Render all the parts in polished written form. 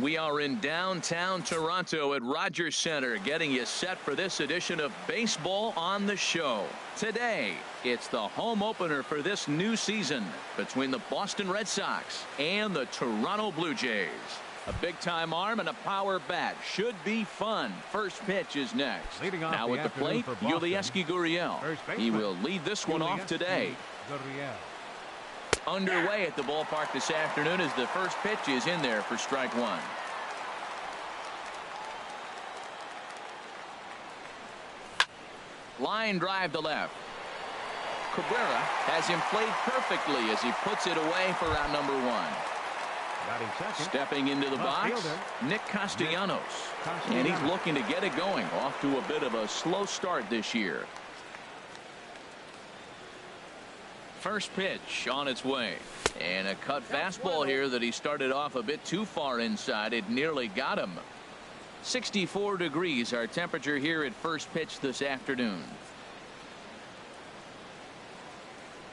We are in downtown Toronto at Rogers Centre, getting you set for this edition of Baseball on the Show. Today, it's the home opener for this new season between the Boston Red Sox and the Toronto Blue Jays. A big-time arm and a power bat should be fun. First pitch is next. Now at the plate, Yulieski Gurriel. He will lead this one off today. Underway at the ballpark this afternoon as the first pitch is in there for strike one. Line drive to left. Cabrera has him played perfectly as he puts it away for out number one. Stepping into the box, Nick Castellanos. And he's looking to get it going. Off to a bit of a slow start this year. First pitch on its way. And a cut fastball here that he started off a bit too far inside. It nearly got him. 64 degrees our temperature here at first pitch this afternoon.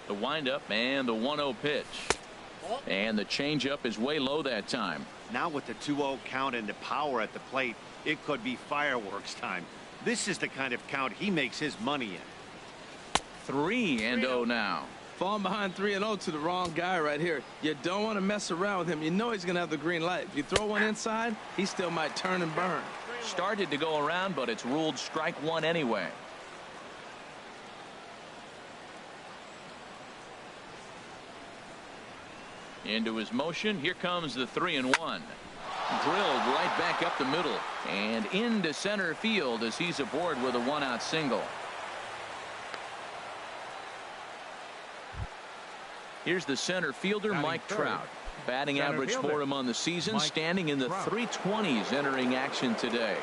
The windup and the 1-0 pitch. And the changeup is way low that time. Now with the 2-0 count and the power at the plate, it could be fireworks time. This is the kind of count he makes his money in. 3-0 now. Falling behind 3-0 to the wrong guy right here. You don't want to mess around with him. You know he's going to have the green light. If you throw one inside, he still might turn and burn. Started to go around, but it's ruled strike one anyway. Into his motion. Here comes the 3-1. Drilled right back up the middle and into center field as he's aboard with a one-out single. Here's the center fielder, Mike Trout. Batting average for him on the season, standing in the 320s entering action today.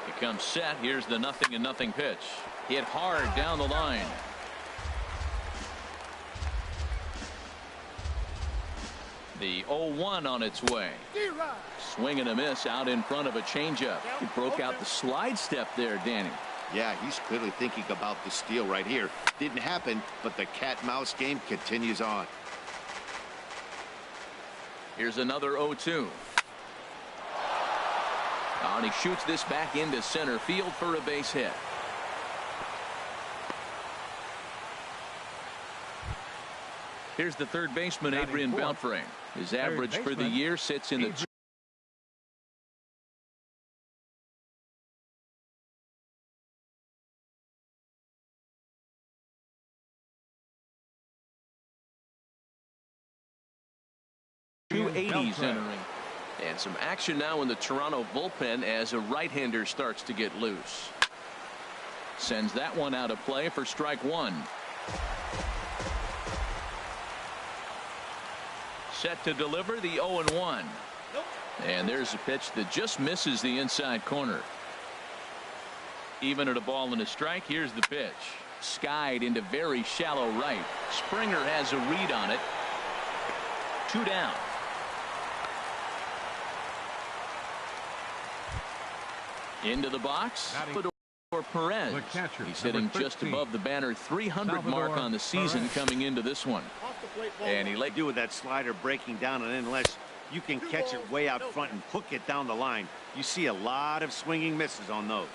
He comes set. Here's the 0-0 pitch. Hit hard down the line. The 0-1 on its way. Swing and a miss out in front of a changeup. He broke out the slide step there, Danny. Yeah, he's clearly thinking about the steal right here. Didn't happen, but the cat-mouse game continues on. Here's another 0-2. And he shoots this back into center field for a base hit. Here's the third baseman, Adrian Beltre. His average for the year sits in the 280s entering. And some action now in the Toronto bullpen as a right-hander starts to get loose. Sends that one out of play for strike one. Set to deliver the 0-1. And there's a pitch that just misses the inside corner. Even at a ball and a strike, here's the pitch. Skied into very shallow right. Springer has a read on it. 2 down. Into the box for Perez. He's hitting just above the banner 300 mark on the season coming into this one. And he let do with that slider breaking down, and unless you can catch it way out front and hook it down the line, you see a lot of swinging misses on those.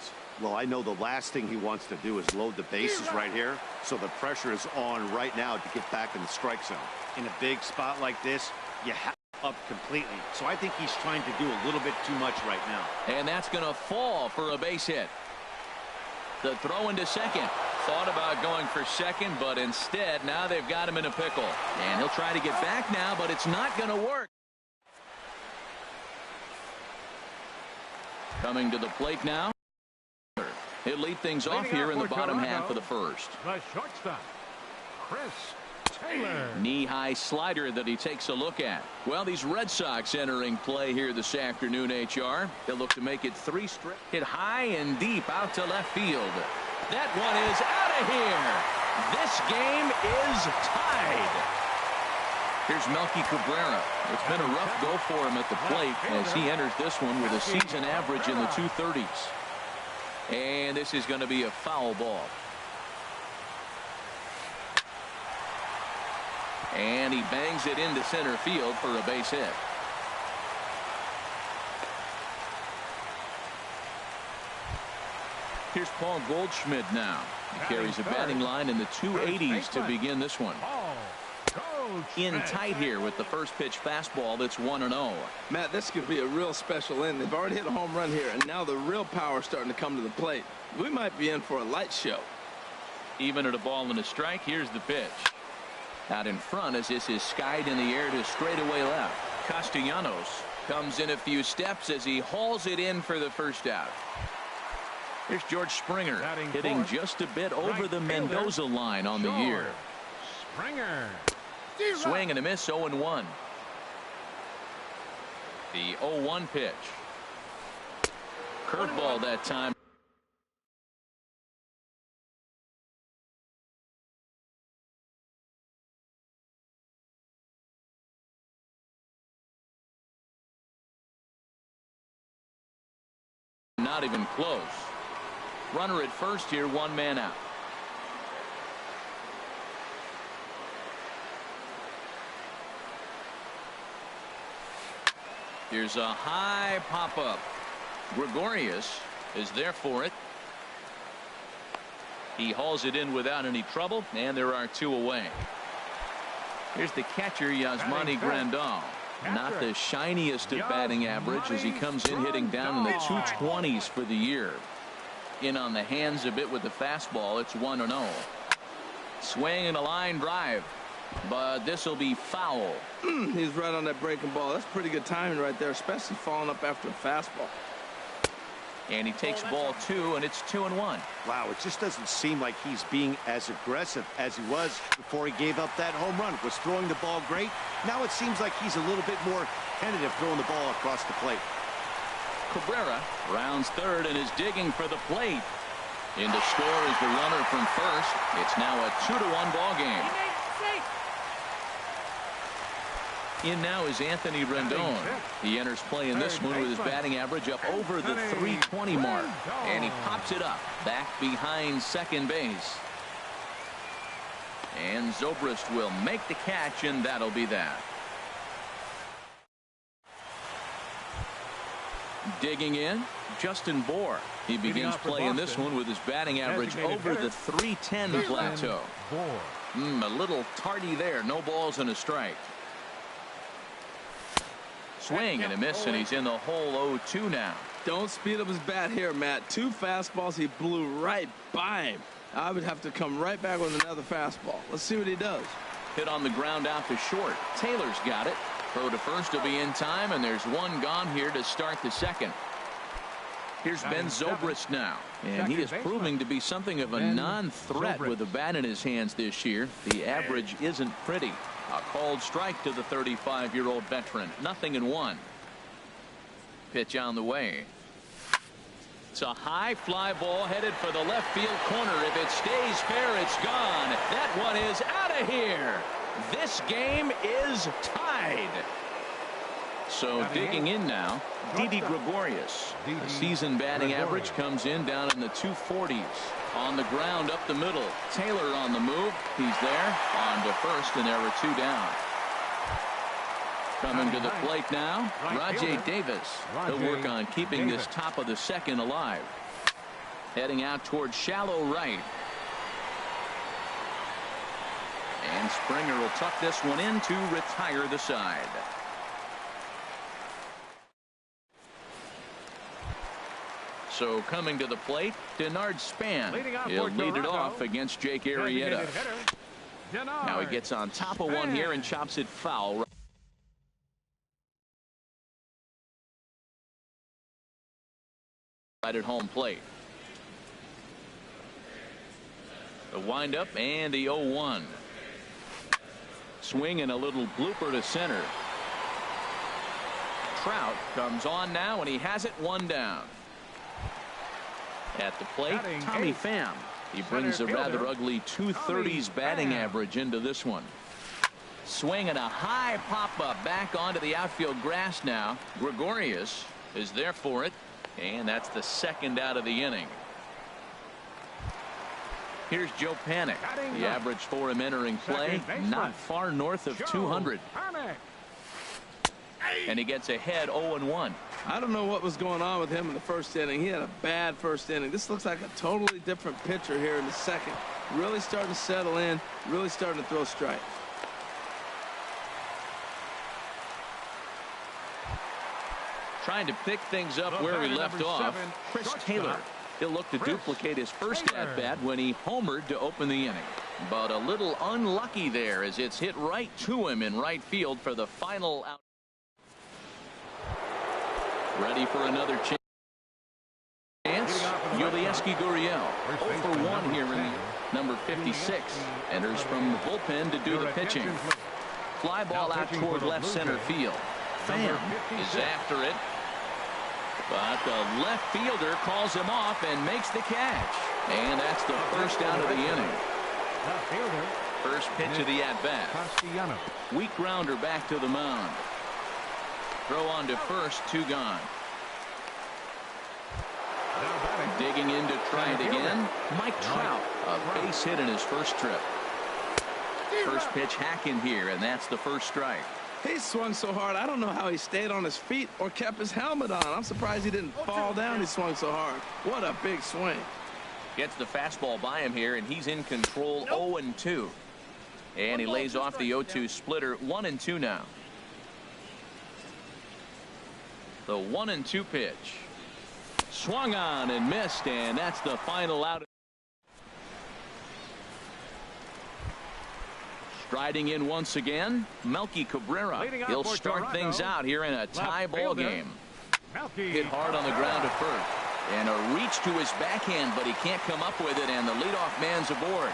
Well, I know the last thing he wants to do is load the bases right here, so the pressure is on right now to get back in the strike zone. In a big spot like this, you have up completely. So I think he's trying to do a little bit too much right now. And that's going to fall for a base hit. The throw into second. Thought about going for second, but instead now they've got him in a pickle. And he'll try to get back now, but it's not going to work. Coming to the plate now. He'll lead things off here in the bottom half of the first. The shortstop, Chris. Knee-high slider that he takes a look at. Well, these Red Sox entering play here this afternoon, HR. They'll look to make it 3 straight. Hit high and deep out to left field. That one is out of here. This game is tied. Here's Melky Cabrera. It's been a rough go for him at the plate as he enters this one with a season average in the 230s. And this is going to be a foul ball. And he bangs it into center field for a base hit. Here's Paul Goldschmidt now. He carries a batting line in the 280s to begin this one. In tight here with the first pitch fastball that's 1-0. Matt, this could be a real special inning. They've already hit a home run here, and now the real power is starting to come to the plate. We might be in for a light show. Even at a ball and a strike, here's the pitch. Out in front as this is skied in the air to straightaway left. Castellanos comes in a few steps as he hauls it in for the first out. Here's George Springer hitting just a bit over the Mendoza line on the year. Springer. Swing and a miss, 0-1. The 0-1 pitch. Curveball that time. Not even close. Runner at first here, one man out. Here's a high pop-up. Gregorius is there for it. He hauls it in without any trouble, and there are two away. Here's the catcher, Yasmani Grandal. Not the shiniest of batting average as he comes in hitting down in the 220s for the year. In on the hands a bit with the fastball. It's 1-0. Swing and a line drive. But this will be foul. He's right on that breaking ball. That's pretty good timing right there, especially following up after a fastball. And he takes ball two, and it's 2-1. Wow, it just doesn't seem like he's being as aggressive as he was before he gave up that home run. Was throwing the ball great. Now it seems like he's a little bit more tentative throwing the ball across the plate. Cabrera rounds third and is digging for the plate. In to score is the runner from first. It's now a 2-1 ball game. In now is Anthony Rendon. He enters play in this one with his batting average up over the 320 mark. And he pops it up back behind second base. And Zobrist will make the catch, and that'll be that. Digging in, Justin Bohr. He begins play in this one with his batting average over the 310 plateau. A little tardy there. No balls and a strike. Swing and a miss, and he's in the hole 0-2 now. Don't speed up his bat here, Matt. Two fastballs, he blew right by him. I would have to come right back with another fastball. Let's see what he does. Hit on the ground out to short. Taylor's got it. Throw to first will be in time, and there's one gone here to start the second. Here's Ben Zobrist now, and he is proving to be something of a non-threat with the bat in his hands this year. The average isn't pretty. A called strike to the 35-year-old veteran. 0-1. Pitch on the way. It's a high fly ball headed for the left field corner. If it stays fair, it's gone. That one is out of here. This game is tied. So digging in now, Didi Gregorius. The season batting average comes in down in the 240s. On the ground up the middle. Taylor on the move. He's there. On to first, and there are two down. Coming to the plate now, Rajay Davis. He'll work on keeping this top of the second alive. Heading out towards shallow right. And Springer will tuck this one in to retire the side. So coming to the plate, Denard Span. He'll lead it off against Jake Arrieta. Now he gets on top of one here and chops it foul. Right at home plate. The windup and the 0-1. Swing and a little blooper to center. Trout comes on now, and he has it one down. At the plate, Tommy Pham. He brings a rather ugly 230s batting average into this one. Swing and a high pop-up back onto the outfield grass now. Gregorius is there for it, and that's the second out of the inning. Here's Joe Panik. The average for him entering play, not far north of 200. And he gets ahead 0-1. I don't know what was going on with him in the first inning. He had a bad first inning. This looks like a totally different pitcher here in the second. Really starting to settle in, really starting to throw strikes. Trying to pick things up where he left off. Chris Taylor. He'll look to duplicate his first at-bat when he homered to open the inning. But a little unlucky there as it's hit right to him in right field for the final out. Ready for another chance. Yulieski Gurriel 0 for 1 here in the number 56. Enters from the bullpen to do the pitching. Fly ball out toward left center field. Pham is after it. But the left fielder calls him off and makes the catch. And that's the first out of the inning. First pitch of the at-bat. Weak grounder back to the mound. Throw on to first, 2 gone. Digging in to try it again. Mike Trout, a base hit in his first trip. First pitch hack in here, and that's the first strike. He swung so hard, I don't know how he stayed on his feet or kept his helmet on. I'm surprised he didn't fall down. He swung so hard. What a big swing. Gets the fastball by him here, and he's in control. 0-2. And he lays off the 0-2 splitter. 1-2 now. The 1-2 pitch. Swung on and missed, and that's the final out. Striding in once again, Melky Cabrera. He'll start things out here in a tie ball game. Hit hard on the ground to first. And a reach to his backhand, but he can't come up with it, and the leadoff man's aboard.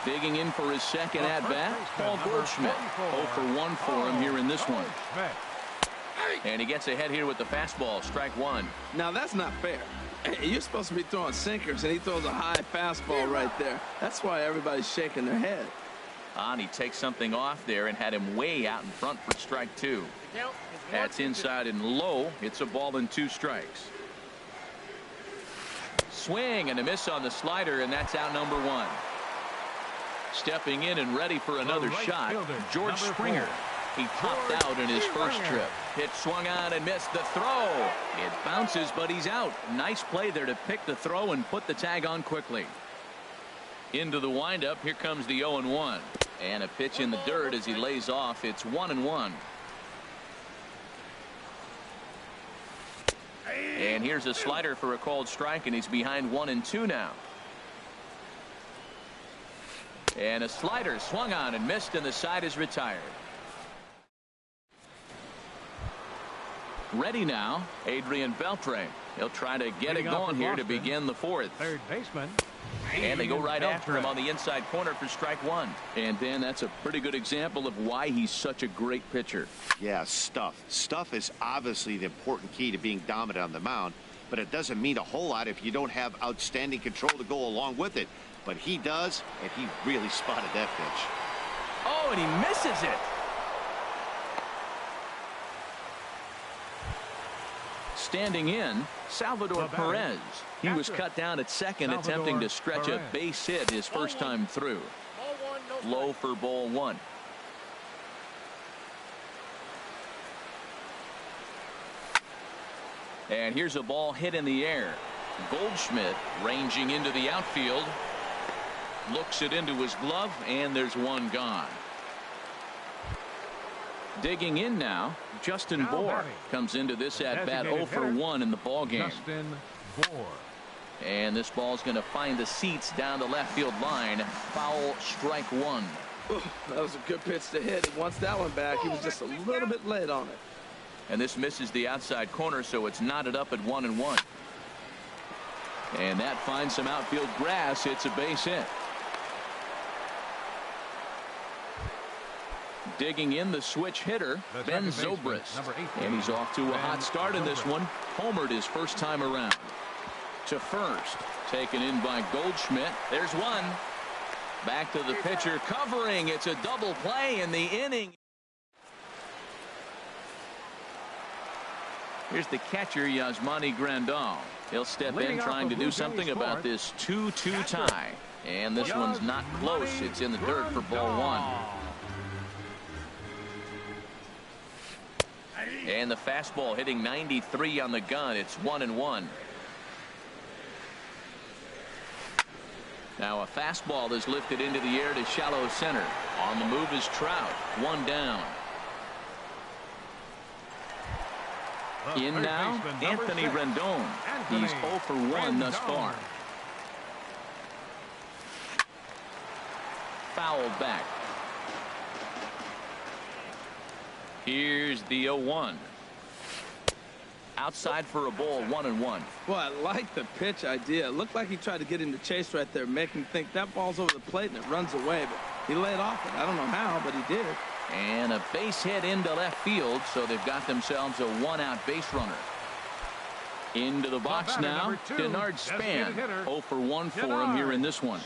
Digging in for his second at-bat, Paul Goldschmidt. 0 for 1 for him here in this one. And he gets ahead here with the fastball, strike 1. Now that's not fair. You're supposed to be throwing sinkers, and he throws a high fastball right there. That's why everybody's shaking their head. And he takes something off there and had him way out in front for strike 2. That's inside and low. It's a ball and 2 strikes. Swing and a miss on the slider, and that's out number 1. Stepping in and ready for another shot, George Springer. He popped out in his first trip. Pitch swung on and missed the throw. It bounces, but he's out. Nice play there to pick the throw and put the tag on quickly. Into the windup. Here comes the 0-1. And a pitch in the dirt as he lays off. It's 1-1. And here's a slider for a called strike, and he's behind 1-2 now. And a slider swung on and missed, and the side is retired. Ready now, Adrian Beltre. He'll try to get it going here to begin the 4th. Third baseman. And they go right after him on the inside corner for strike 1. And Dan, that's a pretty good example of why he's such a great pitcher. Yeah, stuff. Stuff is obviously the important key to being dominant on the mound, but it doesn't mean a whole lot if you don't have outstanding control to go along with it. But he does, and he really spotted that pitch. Oh, and he misses it. Standing in, Salvador Perez. He was cut down at second, attempting to stretch a base hit his first time through. Low for ball 1. And here's a ball hit in the air. Goldschmidt ranging into the outfield. Looks it into his glove, and there's one gone. Digging in now, Justin Bour comes into this at-bat 0 for 1 in the ball game. Justin Bour. And this ball's going to find the seats down the left field line. Foul, strike 1. Ooh, that was a good pitch to hit. He wants that one back. He was just a little bit late on it. And this misses the outside corner, so it's knotted up at 1-1. And that finds some outfield grass. It's a base hit. Digging in, the switch hitter, Ben Zobrist. And he's off to a hot start in this one. Homered his first time around. To first. Taken in by Goldschmidt. There's one. Back to the pitcher, covering. It's a double play in the inning. Here's the catcher, Yasmani Grandal. He'll step in trying to do something about this 2-2 tie. And this one's not close. It's in the dirt for ball 1. And the fastball hitting 93 on the gun. It's 1-1. Now a fastball is lifted into the air to shallow center. On the move is Trout. One down. In now, Anthony Rendon. He's 0 for 1 thus far. Foul back. Here's the 0-1. Outside for a ball, 1-1. Well, I like the pitch idea. It looked like he tried to get him to chase right there, make him think that ball's over the plate and it runs away. But he laid off it. I don't know how, but he did. And a base hit into left field, so they've got themselves a one-out base runner. Into the box now, Denard Span. 0 for 1 for him here in this one.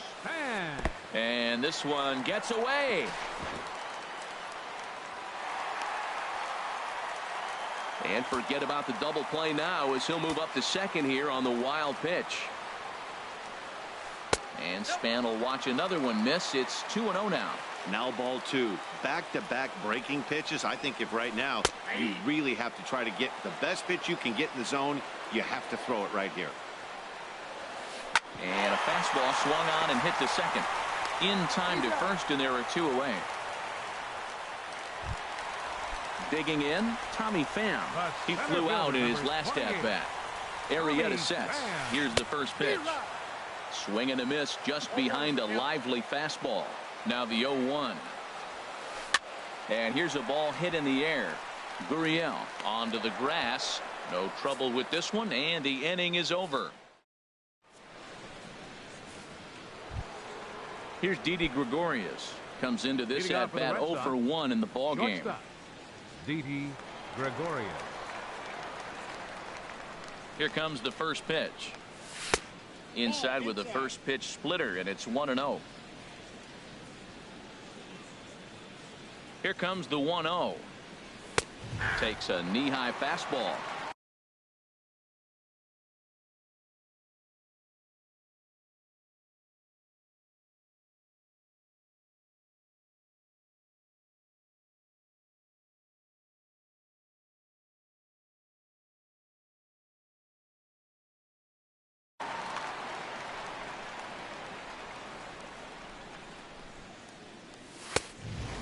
And this one gets away. And forget about the double play now as he'll move up to second here on the wild pitch. And Span will watch another one miss. It's 2-0 now. Now ball 2. Back-to-back breaking pitches. I think if right now you really have to try to get the best pitch you can get in the zone, you have to throw it right here. And a fastball swung on and hit to second. In time to first, and there are 2 away. Digging in, Tommy Pham. He flew out in his last at-bat. Arrieta sets. Here's the first pitch. Swing and a miss just behind a lively fastball. Now the 0-1. And here's a ball hit in the air. Gurriel onto the grass. No trouble with this one, and the inning is over. Here's Didi Gregorius. Comes into this at-bat 0 for 1 in the ballgame. Didi Gregorius. Here comes the first pitch. Inside with the first pitch splitter, and it's 1-0. Here comes the 1-0. Takes a knee-high fastball.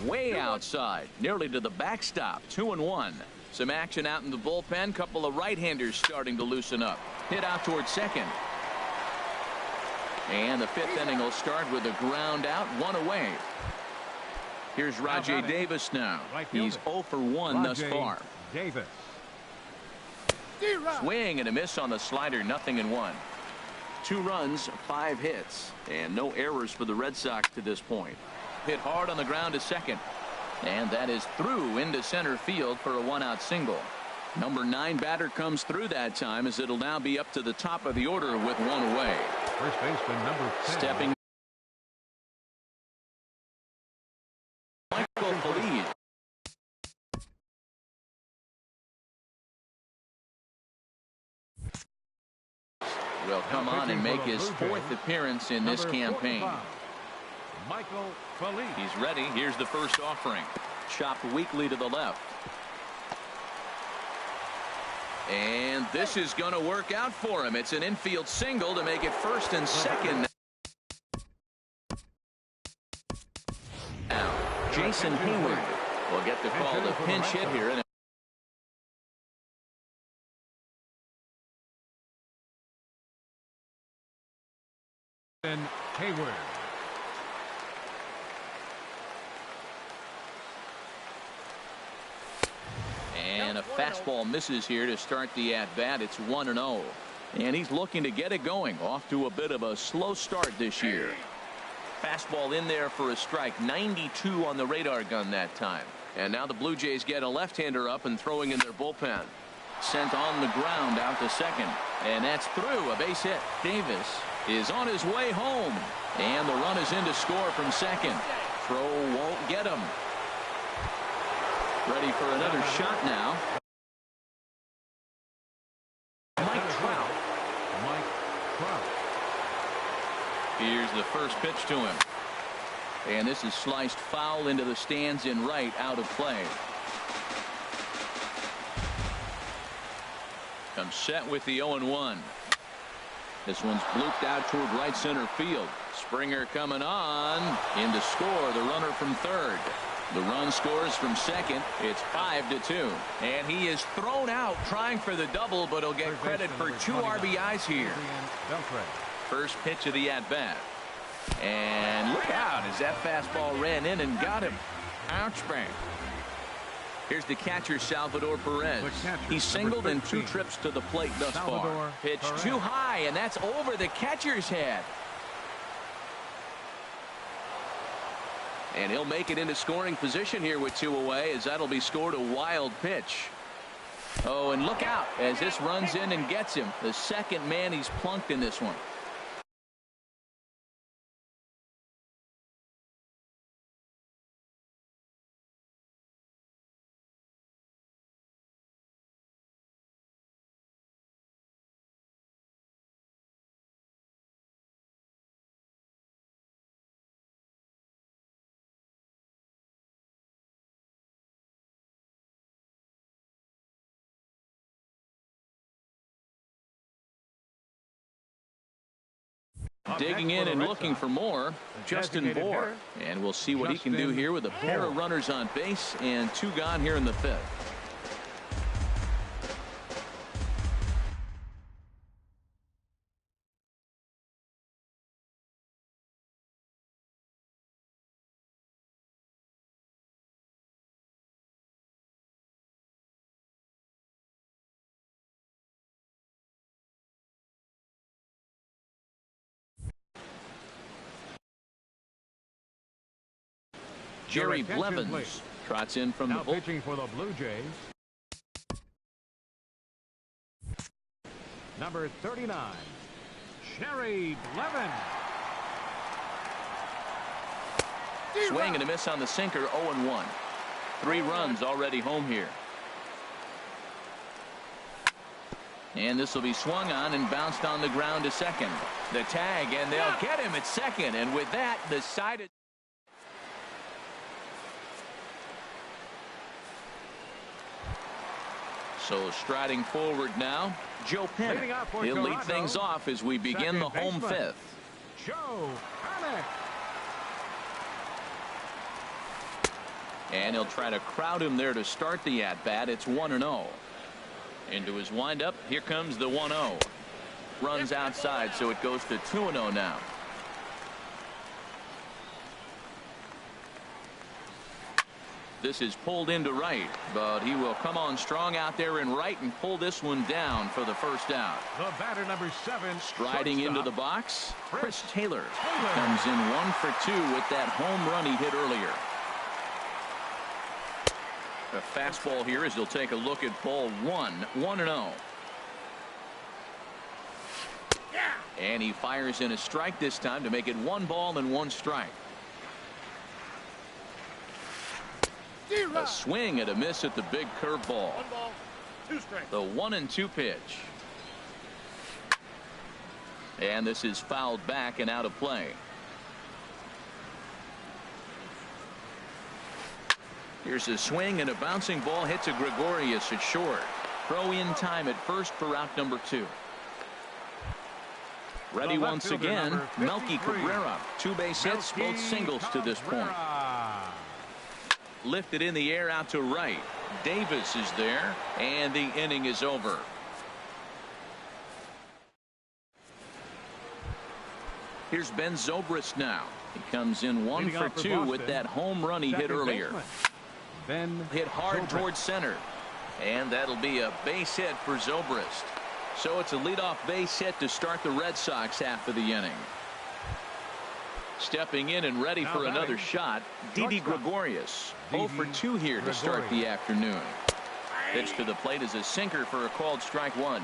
Way outside, nearly to the backstop. 2-1. Some action out in the bullpen. Couple of right-handers starting to loosen up. Hit out towards second. And the 5th inning will start with a ground out, 1 away. Here's Rajay Davis now. He's 0 for 1 thus far. Davis. Swing and a miss on the slider, 0-1. 2 runs, 5 hits, and no errors for the Red Sox to this point. Hit hard on the ground to second, and that is through into center field for a 1-out single. Number 9 batter comes through that time, as it'll now be up to the top of the order with 1 away. First baseman number 10. Stepping Michael Feliz. Will come on and make his 4th appearance in this campaign. Michael Feliz. He's ready. Here's the first offering. Chopped weakly to the left. And this is going to work out for him. It's an infield single to make it first and second. Now, Jason Hayward will get the call to pinch hit here. And Hayward. And a fastball misses here to start the at-bat. It's 1-0. And he's looking to get it going. Off to a bit of a slow start this year. Fastball in there for a strike. 92 on the radar gun that time. And now the Blue Jays get a left-hander up and throwing in their bullpen. Sent on the ground out to second. And that's through. A base hit. Davis is on his way home. And the run is in to score from second. Throw won't get him. Ready for another shot now. Mike Trout. Here's the first pitch to him. And this is sliced foul into the stands in right, out of play. I'm set with the 0-1. This one's blooped out toward right center field. Springer coming on in to score the runner from third. The run scores from second. It's 5-2. And he is thrown out trying for the double, but he'll get credit for 2 RBIs here. First pitch of the at-bat. And look out as that fastball ran in and got him. Ouch, bang. Here's the catcher, Salvador Perez. He's singled in 2 trips to the plate thus far. Pitch too high, and that's over the catcher's head. And he'll make it into scoring position here with 2 away, as that'll be scored a wild pitch. Oh, and look out as this runs in and gets him. The second man he's plunked in this one. Digging in and looking for more, Justin Bour. And we'll see what he can do here with a pair of runners on base and 2 gone here in the 5th. Jerry Blevins trots in from the bullpen. Pitching for the Blue Jays. Number 39, Jerry Blevins. Swing and a miss on the sinker, 0-1. 3 runs already home here. And this will be swung on and bounced on the ground to second. The tag, and they'll get him at second. And with that, the side. So striding forward now, Joe Penn. He'll lead things off as we begin the home 5th. Joe Penn. And he'll try to crowd him there to start the at-bat. It's 1-0. Into his windup, here comes the 1-0. Runs outside, so it goes to 2-0 now. This is pulled into right, but he will come on strong out there in right and pull this one down for the first out. The batter, number 7, striding into the box, Chris Taylor comes in 1 for 2 with that home run he hit earlier. A fastball here as he'll take a look at ball 1, 1-0. And he fires in a strike this time to make it 1 ball and 1 strike. A swing and a miss at the big curveball. 1 ball, 2 strikes. The 1-2 pitch. And this is fouled back and out of play. Here's a swing and a bouncing ball hit to Gregorius at short. Throw in time at first for out number 2. Ready once again, Melky Cabrera. 2 base hits, both singles to this point. Lifted in the air out to right. Davis is there, and the inning is over. Here's Ben Zobrist now. He comes in 1 for 2 with that home run he hit earlier. Ben hit hard towards center, and that'll be a base hit for Zobrist. So it's a leadoff base hit to start the Red Sox half of the inning. Stepping in and ready for another shot, Didi Gregorius. 0 for 2 here to start the afternoon. Pitch to the plate is a sinker for a called strike 1.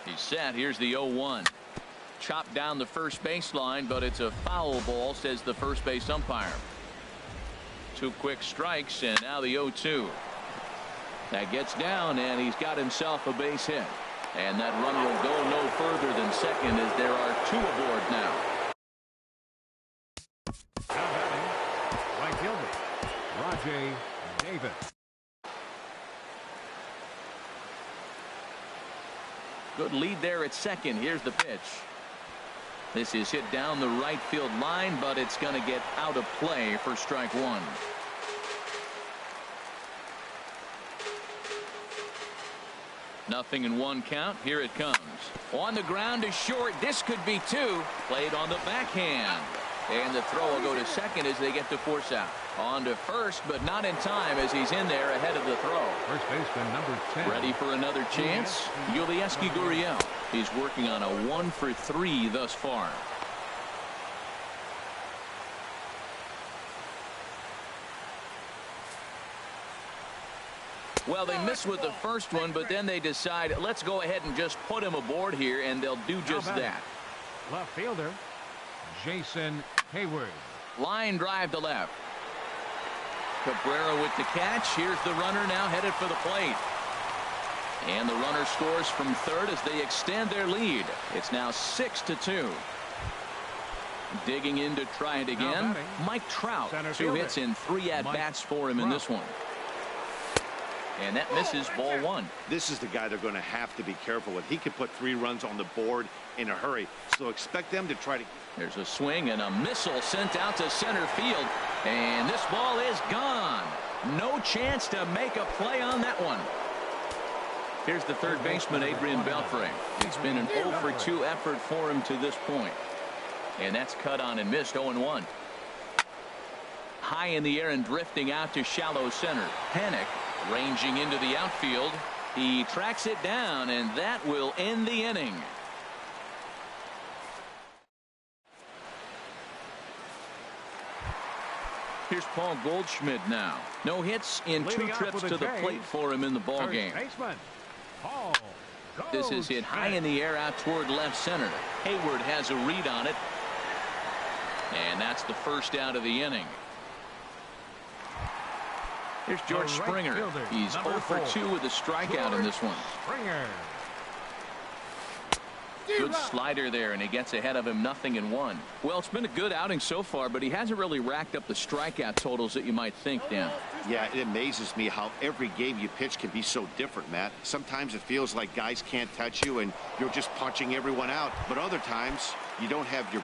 He's set. Here's the 0-1. Chopped down the first baseline, but it's a foul ball, says the first base umpire. 2 quick strikes, and now the 0-2. That gets down, and he's got himself a base hit. And that runner will go no further than second as there are 2 aboard now. Right fielder, Rajay Davis. Good lead there at second. Here's the pitch. This is hit down the right field line, but it's going to get out of play for strike one. Nothing in one count. Here it comes. On the ground to short. This could be two. Played on the backhand. And the throw will go to second as they get the force out. On to first, but not in time as he's in there ahead of the throw. First baseman number 10. Ready for another chance? Yulieski Gurriel. He's working on a 1-for-3 thus far. Well, they missed with the first one, but then they decide, let's go ahead and just put him aboard here, and they'll do just that. Left fielder, Jason Hayward. Line drive to left. Cabrera with the catch. Here's the runner now headed for the plate. And the runner scores from third as they extend their lead. It's now 6-2. Digging in to try it again. Mike Trout. 2 hits in 3 at-bats for him in this one. And that misses, ball 1. This is the guy they're going to have to be careful with. He could put 3 runs on the board in a hurry. So expect them to try to. There's a swing and a missile sent out to center field. And this ball is gone. No chance to make a play on that one. Here's the third baseman, Adrian Beltre. It's been an 0-for-2 effort for him to this point. And that's cut on and missed. 0-1. High in the air and drifting out to shallow center. Panic ranging into the outfield. He tracks it down, and that will end the inning. Here's Paul Goldschmidt now. No hits in 2 trips to the plate for him in the ball game. This is hit high in the air out toward left center. Hayward has a read on it. And that's the first out of the inning. Here's George Springer. He's 0-for-2 with a strikeout in this one. Good slider there, and he gets ahead of him. 0-1. Well, it's been a good outing so far, but he hasn't really racked up the strikeout totals that you might think, Dan. Yeah, it amazes me how every game you pitch can be so different, Matt. Sometimes it feels like guys can't touch you and you're just punching everyone out. But other times you don't have your